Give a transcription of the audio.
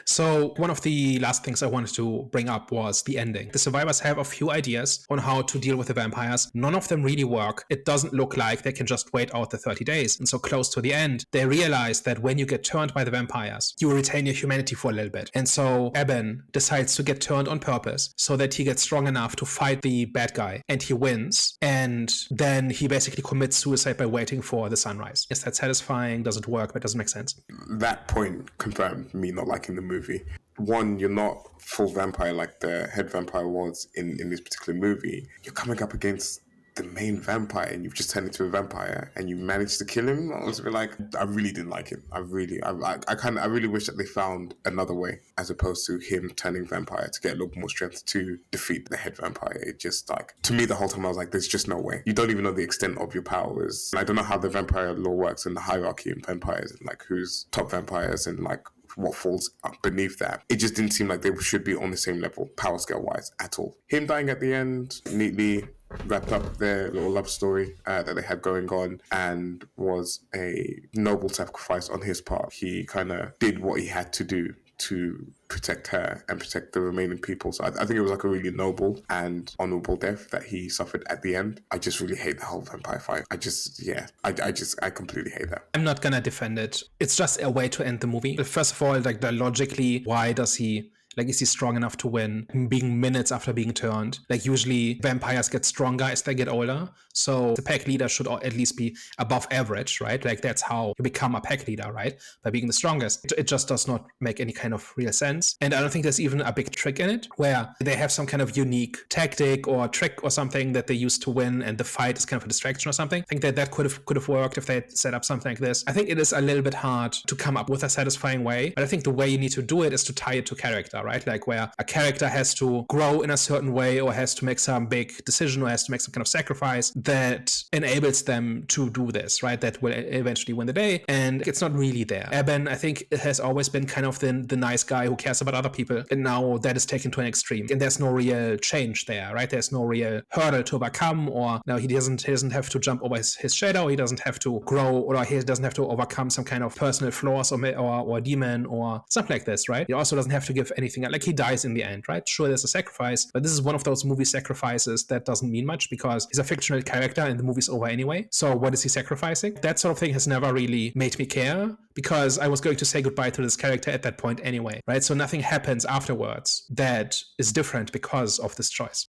So one of the last things I wanted to bring up was the ending. The survivors have a few ideas on how to deal with the vampires. None of them really work. It doesn't look like they can just wait out the 30 days. And so close to the end, they realize that when you get turned by the vampires, you retain your humanity for a little bit. And so Eben decides to get turned on purpose so that he gets strong enough to fight the bad guy, and he wins. And then he basically commits suicide by waiting for the sunrise. Is that satisfying? Does it work? That doesn't make sense. That point confirmed me not liking the movie. One, you're not full vampire like the head vampire was in this particular movie. You're coming up against the main vampire and you've just turned into a vampire and you managed to kill him. I was a bit like, I really didn't like it. I really wish that they found another way as opposed to him turning vampire to get a little more strength to defeat the head vampire. It just like, to me the whole time I was like, there's just no way. You don't even know the extent of your powers. I don't know how the vampire law works and the hierarchy in vampires and like who's top vampires and like what falls beneath that. It just didn't seem like they should be on the same level, power scale wise, at all. Him dying at the end neatly wrapped up their little love story that they had going on and was a noble sacrifice on his part. He kind of did what he had to do to protect her and protect the remaining people. So I think it was like a really noble and honorable death that he suffered at the end. I just really hate the whole vampire fight. I completely hate that. I'm not gonna defend it. It's just a way to end the movie. First of all, like logically, why does he like, is he strong enough to win? Being minutes after being turned. Like, usually vampires get stronger as they get older. So the pack leader should at least be above average, right? Like, that's how you become a pack leader, right? By being the strongest. It just does not make any kind of real sense. And I don't think there's even a big trick in it where they have some kind of unique tactic or trick or something that they use to win and the fight is kind of a distraction or something. I think that could have worked if they had set up something like this. I think it is a little bit hard to come up with a satisfying way, but I think the way you need to do it is to tie it to character, right? Like where a character has to grow in a certain way or has to make some big decision or has to make some kind of sacrifice that enables them to do this, right? That will eventually win the day. And it's not really there. Eben, I think, it has always been kind of the nice guy who cares about other people. And now that is taken to an extreme. And there's no real change there, right? There's no real hurdle to overcome, or no, he doesn't have to jump over his shadow. He doesn't have to grow, or he doesn't have to overcome some kind of personal flaws or demon or something like this, right? He also doesn't have to give anything. Like, he dies in the end, right? Sure, there's a sacrifice, but this is one of those movie sacrifices that doesn't mean much because he's a fictional character and the movie's over anyway. So what is he sacrificing? That sort of thing has never really made me care because I was going to say goodbye to this character at that point anyway, right? So nothing happens afterwards that is different because of this choice.